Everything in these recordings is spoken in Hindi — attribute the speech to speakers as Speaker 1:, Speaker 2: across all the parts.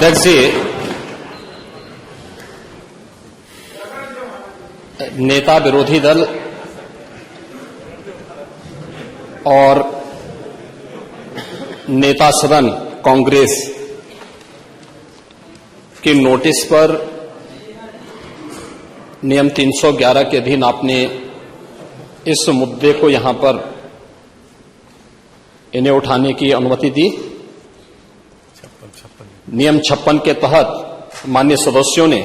Speaker 1: अध्यक्ष जी, नेता विरोधी दल और नेता सदन कांग्रेस की नोटिस पर नियम 311 के अधीन आपने इस मुद्दे को यहां पर इन्हें उठाने की अनुमति दी। नियम 56 के तहत माननीय सदस्यों ने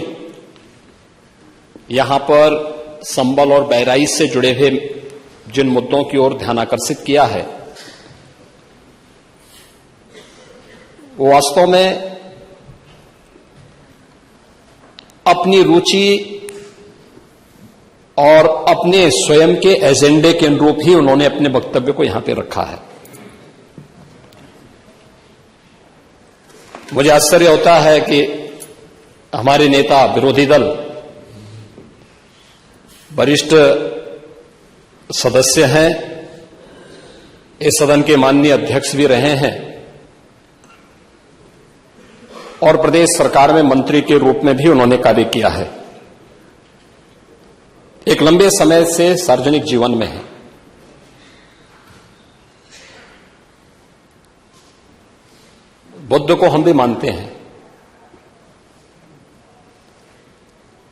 Speaker 1: यहां पर संबल और बहराइच से जुड़े हुए जिन मुद्दों की ओर ध्यान आकर्षित किया है, वो वास्तव में अपनी रुचि और अपने स्वयं के एजेंडे के अनुरूप ही उन्होंने अपने वक्तव्य को यहां पे रखा है। मुझे आश्चर्य होता है कि हमारे नेता विरोधी दल वरिष्ठ सदस्य हैं, इस सदन के माननीय अध्यक्ष भी रहे हैं और प्रदेश सरकार में मंत्री के रूप में भी उन्होंने कार्य किया है, एक लंबे समय से सार्वजनिक जीवन में है। बुद्ध को हम भी मानते हैं,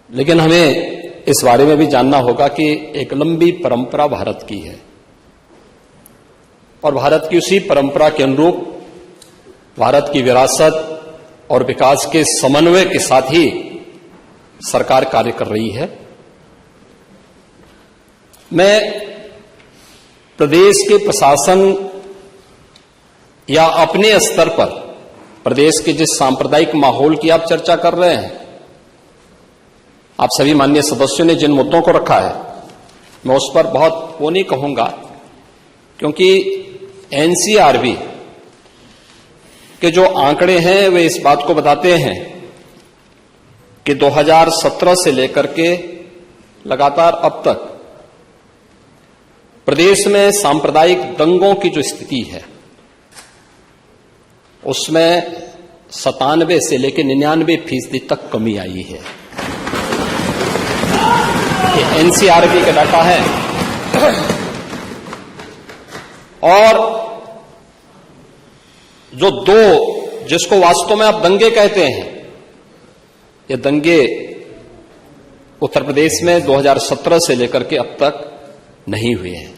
Speaker 1: लेकिन हमें इस बारे में भी जानना होगा कि एक लंबी परंपरा भारत की है और भारत की उसी परंपरा के अनुरूप भारत की विरासत और विकास के समन्वय के साथ ही सरकार कार्य कर रही है। मैं प्रदेश के प्रशासन या अपने स्तर पर प्रदेश के जिस सांप्रदायिक माहौल की आप चर्चा कर रहे हैं, आप सभी माननीय सदस्यों ने जिन मुद्दों को रखा है, मैं उस पर बहुत वो नहीं कहूंगा, क्योंकि एनसीआरबी के जो आंकड़े हैं वे इस बात को बताते हैं कि 2017 से लेकर के लगातार अब तक प्रदेश में सांप्रदायिक दंगों की जो स्थिति है उसमें 97 से लेकर 99% तक कमी आई है। ये एनसीआरबी का डाटा है और जो दो जिसको वास्तव में आप दंगे कहते हैं, ये दंगे उत्तर प्रदेश में 2017 से लेकर के अब तक नहीं हुए हैं।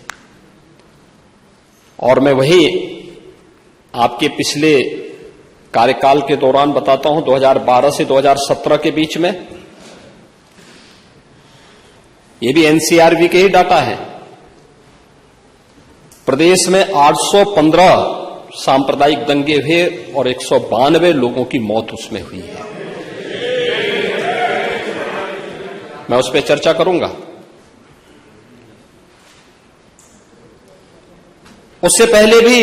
Speaker 1: और मैं वही आपके पिछले कार्यकाल के दौरान बताता हूं, 2012 से 2017 के बीच में, ये भी एनसीआरबी के ही डाटा है, प्रदेश में 815 सांप्रदायिक दंगे हुए और 192 लोगों की मौत उसमें हुई है। मैं उस पर चर्चा करूंगा। उससे पहले भी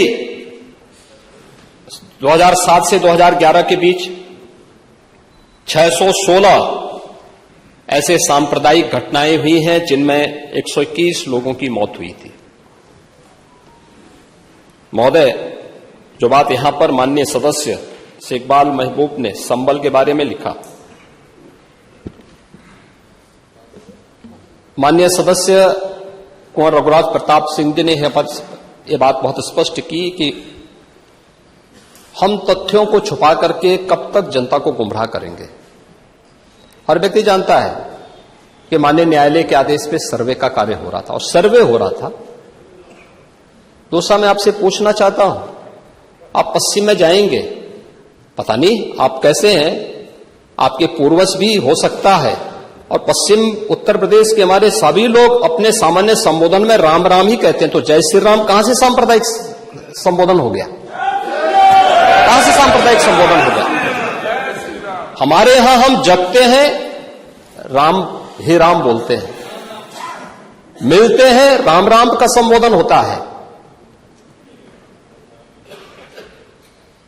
Speaker 1: 2007 से 2011 के बीच 616 ऐसे सांप्रदायिक घटनाएं हुई हैं जिनमें 121 लोगों की मौत हुई थी। महोदय, जो बात यहां पर माननीय सदस्य शेखबाल महबूब ने संबल के बारे में लिखा, माननीय सदस्य कुंवर रघुराज प्रताप सिंह जी ने यह बात बहुत स्पष्ट की कि हम तथ्यों को छुपा करके कब तक जनता को गुमराह करेंगे। हर व्यक्ति जानता है कि माननीय न्यायालय के आदेश पे सर्वे का कार्य हो रहा था और सर्वे हो रहा था। दूसरा, मैं आपसे पूछना चाहता हूं, आप पश्चिम में जाएंगे, पता नहीं आप कैसे हैं, आपके पूर्वज भी हो सकता है, और पश्चिम उत्तर प्रदेश के हमारे सभी लोग अपने सामान्य संबोधन में राम राम ही कहते हैं, तो जय श्री राम कहां से सांप्रदायिक संबोधन हो गया? कहां से सांप्रदायिक संबोधन हो गया? हमारे यहां हम जगते हैं, राम ही राम बोलते हैं, मिलते हैं, राम राम का संबोधन होता है,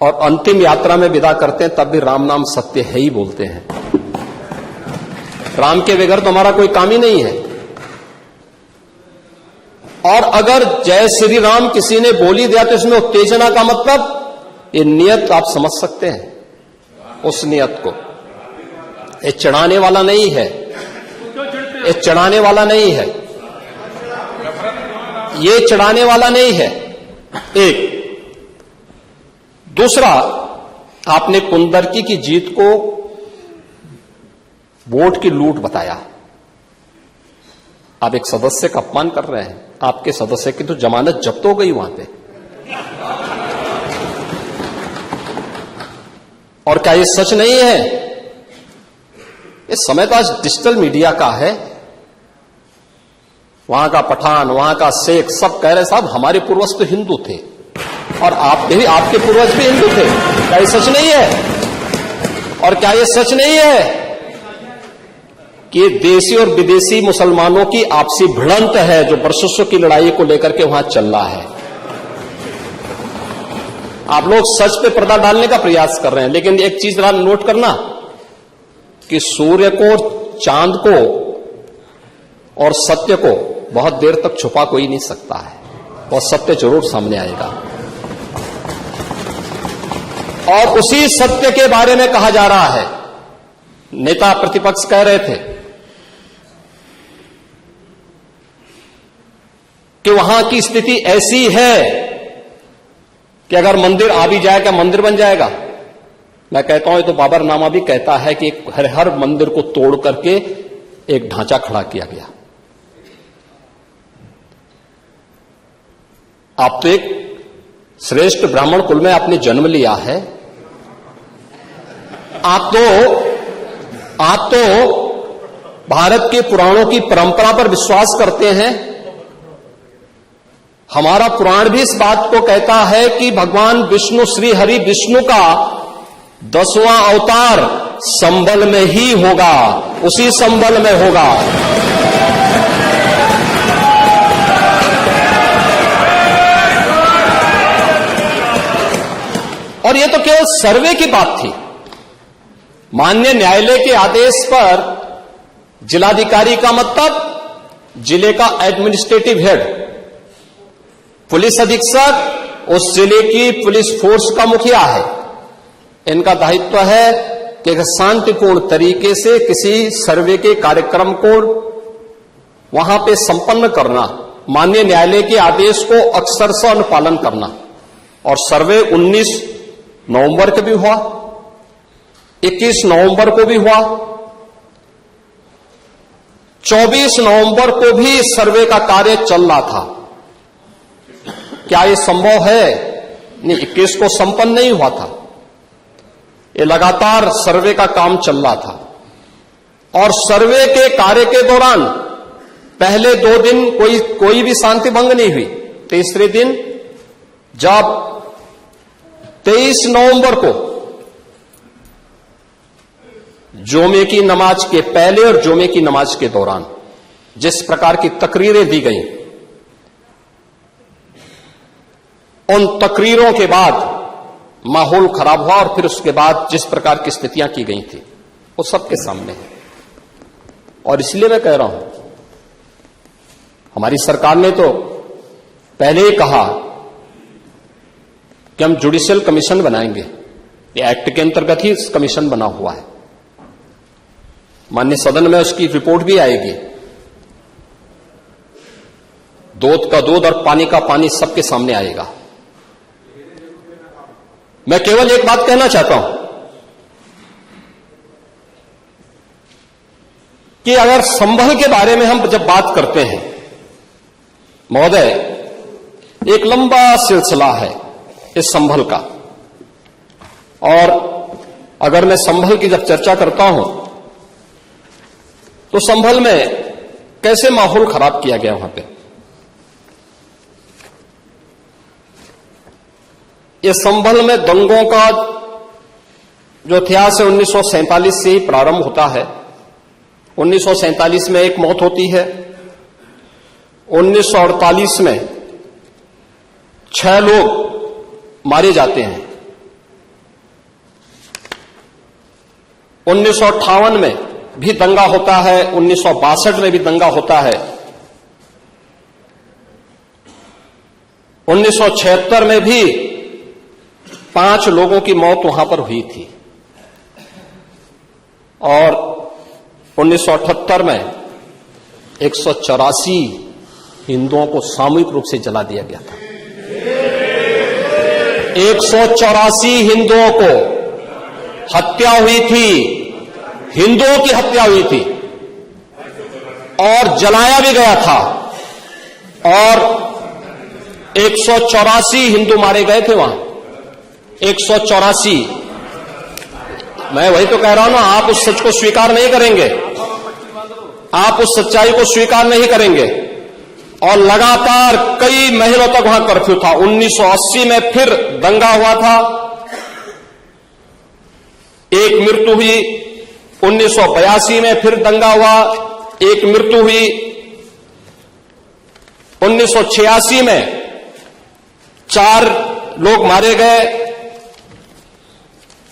Speaker 1: और अंतिम यात्रा में विदा करते हैं तब भी राम नाम सत्य है ही बोलते हैं। राम के बगैर तो हमारा कोई काम ही नहीं है। और अगर जय श्री राम किसी ने बोली दिया तो इसमें उत्तेजना का मतलब, ये नियत आप समझ सकते हैं। उस नियत को। ये चढ़ाने वाला नहीं है, ये चढ़ाने वाला नहीं है, ये चढ़ाने वाला नहीं है। एक दूसरा, आपने कुंदरकी की जीत को वोट की लूट बताया। आप एक सदस्य का अपमान कर रहे हैं। आपके सदस्य की तो जमानत जब्त हो गई वहां पे। और क्या ये सच नहीं है? इस समय तो आज डिजिटल मीडिया का है। वहां का पठान, वहां का शेख सब कह रहे साहब हमारे पूर्वज तो हिंदू थे और आपके पूर्वज भी हिंदू थे। क्या ये सच नहीं है? और क्या ये सच नहीं है कि देशी और विदेशी मुसलमानों की आपसी भिड़ंत है जो वर्षों की लड़ाई को लेकर के वहां चल रहा है? आप लोग सच पे पर्दा डालने का प्रयास कर रहे हैं, लेकिन एक चीज जरा नोट करना कि सूर्य को, चांद को और सत्य को बहुत देर तक छुपा कोई नहीं सकता है, और सत्य जरूर सामने आएगा। और उसी सत्य के बारे में कहा जा रहा है। नेता प्रतिपक्ष कह रहे थे कि वहां की स्थिति ऐसी है कि अगर मंदिर आ भी जाएगा, मंदिर बन जाएगा। मैं कहता हूं ये तो बाबरनामा भी कहता है कि हर मंदिर को तोड़ करके एक ढांचा खड़ा किया गया। आप तो एक श्रेष्ठ ब्राह्मण कुल में आपने जन्म लिया है। आप तो भारत के पुराणों की परंपरा पर विश्वास करते हैं। हमारा पुराण भी इस बात को कहता है कि भगवान विष्णु, श्री हरि विष्णु का 10वां अवतार संबल में ही होगा, उसी संबल में होगा। और यह तो केवल सर्वे की बात थी। माननीय न्यायालय के आदेश पर जिलाधिकारी का मतलब जिले का एडमिनिस्ट्रेटिव हेड, पुलिस अधीक्षक उस जिले की पुलिस फोर्स का मुखिया है। इनका दायित्व है कि शांतिपूर्ण तरीके से किसी सर्वे के कार्यक्रम को वहां पे संपन्न करना, माननीय न्यायालय के आदेश को अक्षरशः अनुपालन करना। और सर्वे 19 नवंबर को भी हुआ, 21 नवंबर को भी हुआ, 24 नवंबर को भी सर्वे का कार्य चल रहा था। क्या यह संभव है? नहीं, 21 को संपन्न नहीं हुआ था। ये लगातार सर्वे का काम चल रहा था। और सर्वे के कार्य के दौरान पहले 2 दिन कोई भी शांति भंग नहीं हुई। तीसरे दिन जब 23 नवंबर को जुमे की नमाज के पहले और जुमे की नमाज के दौरान जिस प्रकार की तकरीरें दी गई, उन तकरीरों के बाद माहौल खराब हुआ। और फिर उसके बाद जिस प्रकार की स्थितियां की गई थी वो सबके सामने है। और इसलिए मैं कह रहा हूं, हमारी सरकार ने तो पहले ही कहा कि हम जुडिशियल कमीशन बनाएंगे। ये एक्ट के अंतर्गत ही इस कमीशन बना हुआ है। माननीय सदन में उसकी रिपोर्ट भी आएगी। दूध का दूध और पानी का पानी सबके सामने आएगा। मैं केवल एक बात कहना चाहता हूं कि अगर संभल के बारे में हम जब बात करते हैं, महोदय, एक लंबा सिलसिला है इस संभल का। और अगर मैं संभल की जब चर्चा करता हूं तो संभल में कैसे माहौल खराब किया गया वहां पे। ये संभल में दंगों का जो इतिहास है 1947 से ही प्रारंभ होता है। 1947 में एक मौत होती है। 1948 में 6 लोग मारे जाते हैं। 1958 में भी दंगा होता है। 1962 में भी दंगा होता है। 1976 में भी 5 लोगों की मौत वहां पर हुई थी। और 1978 में 184 हिंदुओं को सामूहिक रूप से जला दिया गया था। 184 हिंदुओं को हत्या हुई थी, हिंदुओं की हत्या हुई थी और जलाया भी गया था और 184 हिंदू मारे गए थे वहां। 184। मैं वही तो कह रहा हूं ना, आप उस सच को स्वीकार नहीं करेंगे, आप उस सच्चाई को स्वीकार नहीं करेंगे। और लगातार कई महीनों तक वहां कर्फ्यू था। 1980 में फिर दंगा हुआ था, एक मृत्यु हुई। 1982 में फिर दंगा हुआ, एक मृत्यु हुई। 1986 में 4 लोग मारे गए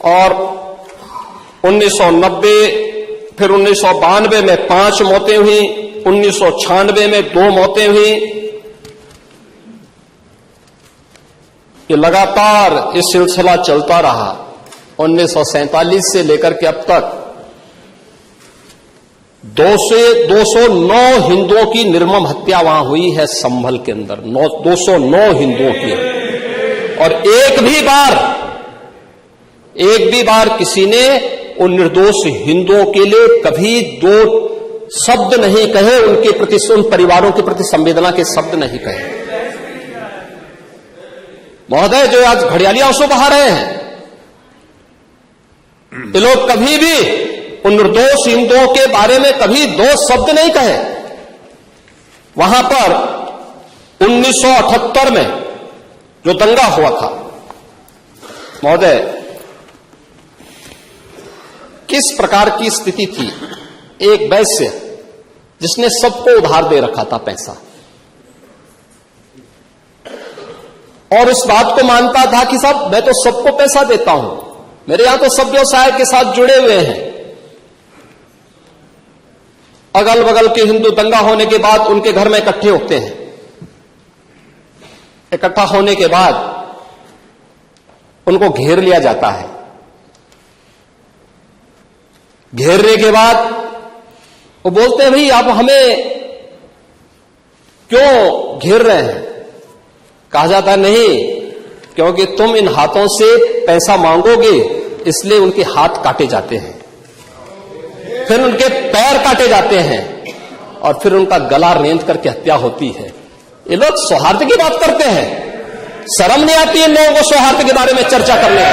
Speaker 1: और 1990 फिर 1992 में 5 मौतें हुई, 1996 में 2 मौतें हुई। ये लगातार ये सिलसिला चलता रहा। 1947 से लेकर के अब तक 209 हिंदुओं की निर्मम हत्या वहां हुई है संभल के अंदर। 209 हिंदुओं की। और एक भी बार किसी ने उन निर्दोष हिंदुओं के लिए कभी 2 शब्द नहीं कहे, उनके प्रति, उन परिवारों के प्रति संवेदना के शब्द नहीं कहे। महोदय, जो आज घड़ियाली आंसू बहा रहे हैं, ये लोग कभी भी उन निर्दोष हिंदुओं के बारे में कभी 2 शब्द नहीं कहे। वहां पर 1978 में जो दंगा हुआ था, महोदय, किस प्रकार की स्थिति थी। एक वैश्य जिसने सबको उधार दे रखा था पैसा, और इस बात को मानता था कि साहब मैं तो सबको पैसा देता हूं, मेरे यहां तो सब व्यवसाय के साथ जुड़े हुए हैं। अगल बगल के हिंदू दंगा होने के बाद उनके घर में इकट्ठे होते हैं। इकट्ठा होने के बाद उनको घेर लिया जाता है। घेरने के बाद वो बोलते हैं, भाई आप हमें क्यों घेर रहे हैं? कहा जाता नहीं, क्योंकि तुम इन हाथों से पैसा मांगोगे, इसलिए उनके हाथ काटे जाते हैं, फिर उनके पैर काटे जाते हैं और फिर उनका गला रेंध करके हत्या होती है। ये लोग सौहार्द की बात करते हैं, शर्म नहीं आती इन लोगों को सौहार्द के बारे में चर्चा करने की।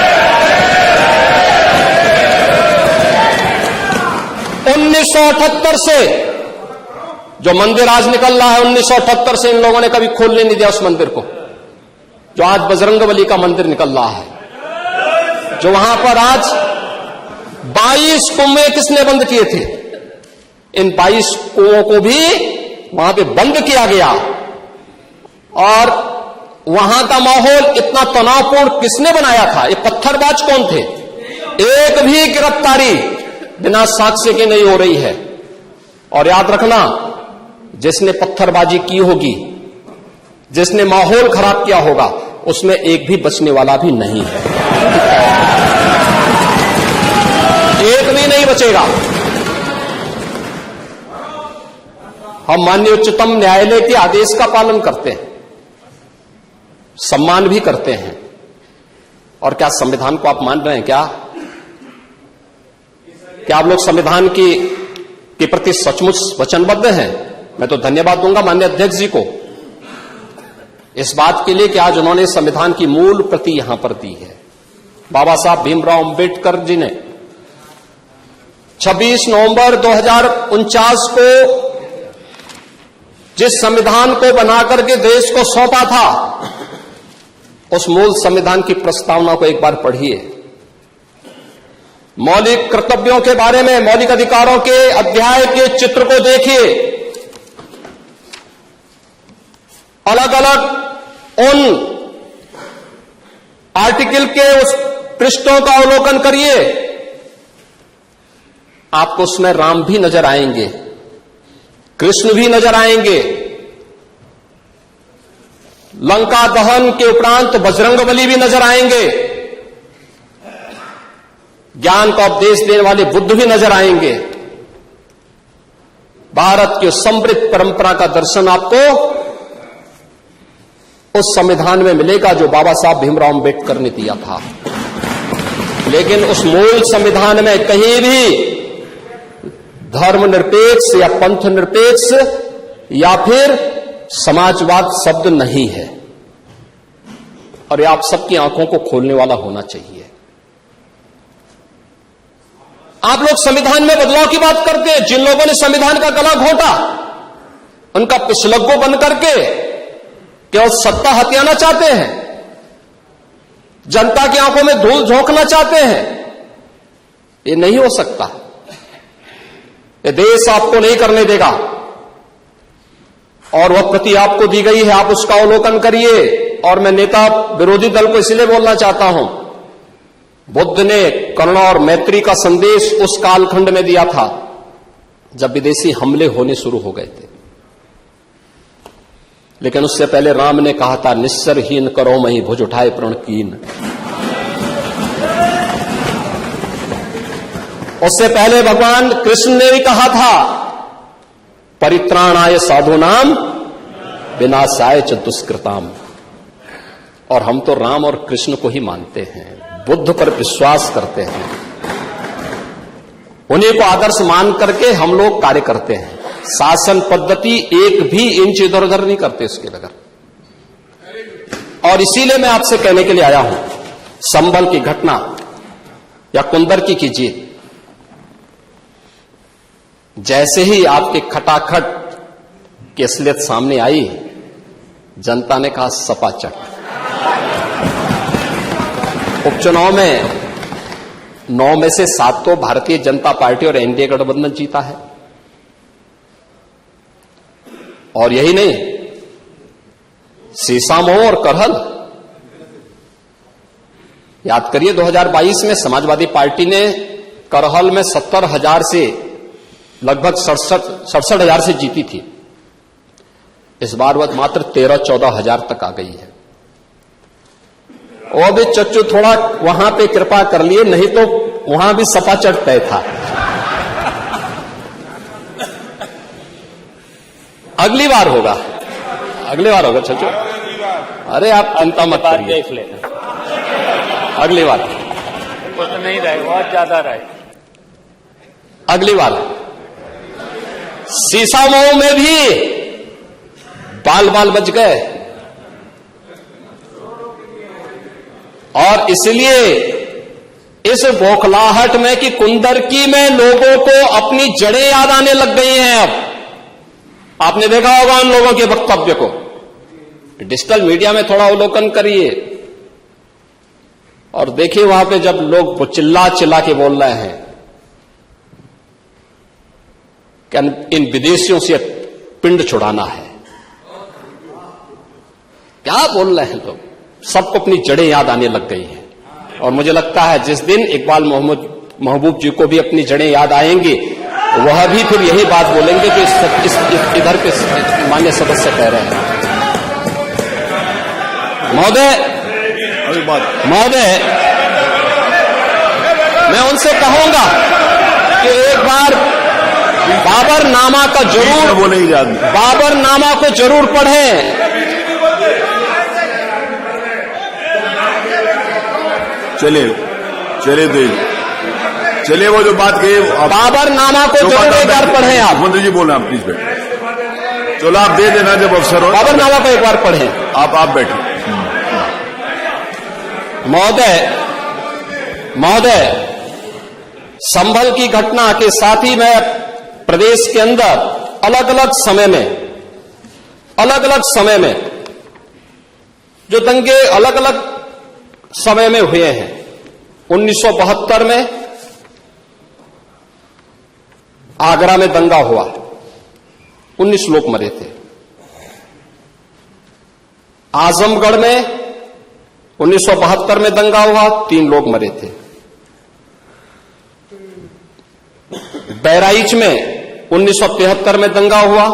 Speaker 1: 1978 से जो मंदिर आज निकल रहा है, 1978 से इन लोगों ने कभी खोलने नहीं दिया उस मंदिर को, जो आज बजरंगबली का मंदिर निकल रहा है। जो वहां पर आज 22 कुएं किसने बंद किए थे? इन 22 कुओं को भी वहां पे बंद किया गया। और वहां का माहौल इतना तनावपूर्ण किसने बनाया था? ये पत्थरबाज कौन थे? एक भी गिरफ्तारी बिना साक्ष्य के नहीं हो रही है। और याद रखना, जिसने पत्थरबाजी की होगी, जिसने माहौल खराब किया होगा, उसमें एक भी बचने वाला भी नहीं है, एक भी नहीं बचेगा। हम माननीय उच्चतम न्यायालय के आदेश का पालन करते हैं, सम्मान भी करते हैं। और क्या संविधान को आप मान रहे हैं? क्या आप लोग संविधान के प्रति सचमुच वचनबद्ध हैं? मैं तो धन्यवाद दूंगा माननीय अध्यक्ष जी को इस बात के लिए कि आज उन्होंने संविधान की मूल प्रति यहां पर दी है। बाबा साहब भीमराव अंबेडकर जी ने 26 नवंबर 2049 को जिस संविधान को बनाकर के देश को सौंपा था, उस मूल संविधान की प्रस्तावना को एक बार पढ़िए। मौलिक कर्तव्यों के बारे में, मौलिक अधिकारों के अध्याय के चित्र को देखिए। अलग अलग उन आर्टिकल के उस पृष्ठों का अवलोकन करिए, आपको उसमें राम भी नजर आएंगे, कृष्ण भी नजर आएंगे। लंका दहन के उपरांत बजरंगबली भी नजर आएंगे। ज्ञान का उपदेश देने वाले बुद्ध भी नजर आएंगे। भारत की समृद्ध परंपरा का दर्शन आपको उस संविधान में मिलेगा जो बाबा साहब भीमराव अंबेडकर ने दिया था। लेकिन उस मूल संविधान में कहीं भी धर्मनिरपेक्ष या पंथ निरपेक्ष या फिर समाजवाद शब्द नहीं है, और ये आप सबकी आंखों को खोलने वाला होना चाहिए। आप लोग संविधान में बदलाव की बात करते हैं। जिन लोगों ने संविधान का गला घोंटा, उनका पिछलग्गो बन करके केवल सत्ता हथियाना चाहते हैं, जनता की आंखों में धूल झोंकना चाहते हैं। ये नहीं हो सकता। ये देश आपको नहीं करने देगा, और वह प्रति आपको दी गई है, आप उसका अवलोकन करिए। और मैं नेता विरोधी दल को इसलिए बोलना चाहता हूं, बुद्ध ने करुणा और मैत्री का संदेश उस कालखंड में दिया था जब विदेशी हमले होने शुरू हो गए थे। लेकिन उससे पहले राम ने कहा था, निस्सरहीन करो मही भुज उठाए प्रण कीन। उससे पहले भगवान कृष्ण ने भी कहा था, परित्राणाय साधूनाम विनाशाय च दुष्कृताम। और हम तो राम और कृष्ण को ही मानते हैं, बुद्ध पर विश्वास करते हैं, उन्हीं को आदर्श मान करके हम लोग कार्य करते हैं। शासन पद्धति एक भी इंच इधर उधर नहीं करते उसके बगैर। और इसीलिए मैं आपसे कहने के लिए आया हूं, संभल की घटना या कुंदरकी की जीत, जैसे ही आपके खटाखट की असलियत सामने आई, जनता ने कहा सपाचट। उपचुनाव में 9 में से 7 तो भारतीय जनता पार्टी और एनडीए गठबंधन जीता है। और यही नहीं, सीसामऊ और करहल, याद करिए 2022 में समाजवादी पार्टी ने करहल में 70,000 से लगभग 67,000 से जीती थी। इस बार वह मात्र 13-14 हजार तक आ गई है। वो भी चच्चू थोड़ा वहां पे कृपा कर लिए, नहीं तो वहां भी सपाचट तय था। अगली बार होगा, अगली बार होगा चच्चू। अरे आप चिंता मत करिए, देख लेना अगली बार। कुछ नहीं रहे, बहुत ज्यादा रहे अगली बार। सीसामऊ में भी बाल बाल बच गए, और इसलिए इस बौखलाहट में कि कुंदरकी में लोगों को अपनी जड़ें याद आने लग गई हैं। अब आपने देखा होगा उन लोगों के वक्तव्य को, डिजिटल मीडिया में थोड़ा अवलोकन करिए और देखिए वहां पे जब लोग चिल्ला चिल्ला के बोल रहे हैं कि इन विदेशियों से पिंड छुड़ाना है, क्या बोल रहे हैं लोग। सबको अपनी जड़ें याद आने लग गई हैं, और मुझे लगता है जिस दिन इकबाल महबूब जी को भी अपनी जड़ें याद आएंगी, वह भी फिर यही बात बोलेंगे जो इधर के मान्य सदस्य कह रहे हैं। महोदय, मैं उनसे कहूंगा कि एक बार बाबरनामा का जरूर, बाबरनामा को जरूर पढ़ें।
Speaker 2: चलिए वो जो बात कही,
Speaker 1: बाबरनामा को जरूर एक बार पढ़ें आप।
Speaker 2: मंत्री जी बोल रहे हैं, आप प्लीज बैठे। चलो आप दे देना जब अवसर हो,
Speaker 1: बाबरनामा को एक बार पढ़ें।
Speaker 2: आप बैठे।
Speaker 1: महोदय, संभल की घटना के साथ ही मैं प्रदेश के अंदर अलग अलग समय में जो दंगे अलग अलग समय में हुए हैं। 1972 में आगरा में दंगा हुआ, 19 लोग मरे थे। आजमगढ़ में 1972 में दंगा हुआ, 3 लोग मरे थे। बहराइच में 1973 में दंगा हुआ,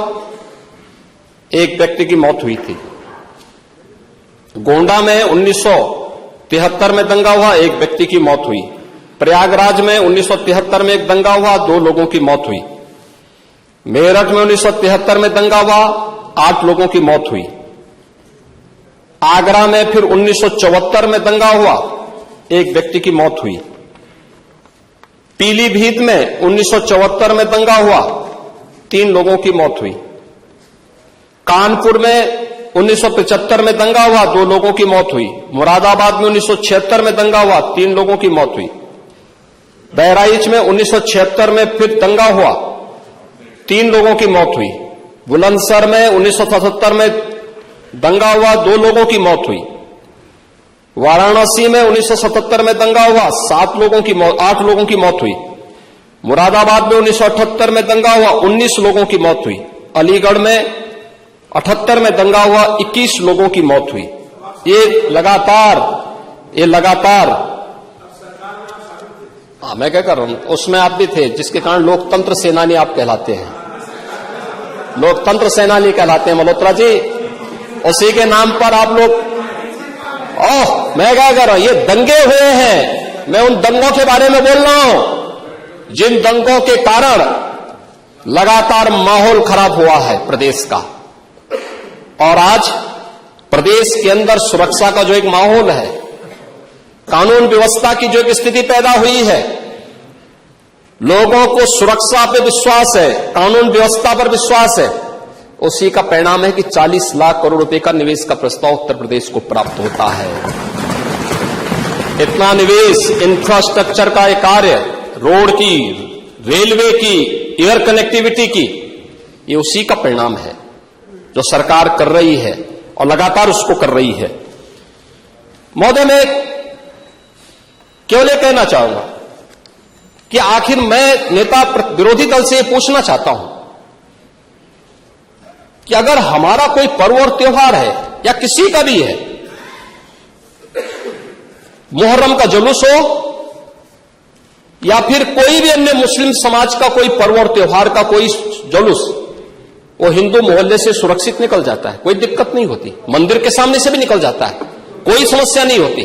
Speaker 1: 1 व्यक्ति की मौत हुई थी। गोंडा में 1973 में दंगा हुआ, 1 व्यक्ति की मौत हुई। प्रयागराज में 1973 में एक दंगा हुआ, 2 लोगों की मौत हुई। मेरठ में 1973 में दंगा हुआ, 8 लोगों की मौत हुई। आगरा में फिर 1974 में दंगा हुआ, 1 व्यक्ति की मौत हुई। पीलीभीत में 1974 में दंगा हुआ, 3 लोगों की मौत हुई। कानपुर में 1975 में दंगा हुआ, 2 लोगों की मौत हुई। मुरादाबाद में 1976 में दंगा हुआ, 3 लोगों की मौत हुई। बहराइच में 1976 में फिर दंगा हुआ, 3 लोगों की मौत हुई। बुलंदशहर में 1977 में दंगा हुआ, 2 लोगों की मौत हुई। वाराणसी में 1977 में दंगा हुआ, 8 लोगों की मौत हुई। मुरादाबाद में 1978 में दंगा हुआ, 19 लोगों की मौत हुई। अलीगढ़ में 78 में दंगा हुआ, 21 लोगों की मौत हुई। ये लगातार मैं क्या कर रहा हूं, उसमें आप भी थे, जिसके कारण लोकतंत्र सेनानी आप कहलाते हैं, लोकतंत्र सेनानी कहलाते हैं मल्होत्रा जी। उसी के नाम पर आप लोग मैं क्या कर रहा हूं, ये दंगे हुए हैं, मैं उन दंगों के बारे में बोल रहा हूं जिन दंगों के कारण लगातार माहौल खराब हुआ है प्रदेश का। और आज प्रदेश के अंदर सुरक्षा का जो एक माहौल है, कानून व्यवस्था की जो एक स्थिति पैदा हुई है, लोगों को सुरक्षा पे विश्वास है, कानून व्यवस्था पर विश्वास है, उसी का परिणाम है कि 40 लाख करोड़ रुपए का निवेश का प्रस्ताव उत्तर प्रदेश को प्राप्त होता है। इतना निवेश, इंफ्रास्ट्रक्चर का एक कार्य, रोड की, रेलवे की, एयर कनेक्टिविटी की, ये उसी का परिणाम है जो सरकार कर रही है और लगातार उसको कर रही है। महोदय, मैं केवल ये कहना चाहूंगा कि आखिर मैं नेता विरोधी दल से ये पूछना चाहता हूं कि अगर हमारा कोई पर्व और त्योहार है या किसी का भी है, मुहर्रम का जुलूस हो या फिर कोई भी अन्य मुस्लिम समाज का कोई पर्व और त्योहार का कोई जुलूस, वो हिंदू मोहल्ले से सुरक्षित निकल जाता है, कोई दिक्कत नहीं होती, मंदिर के सामने से भी निकल जाता है, कोई समस्या नहीं होती।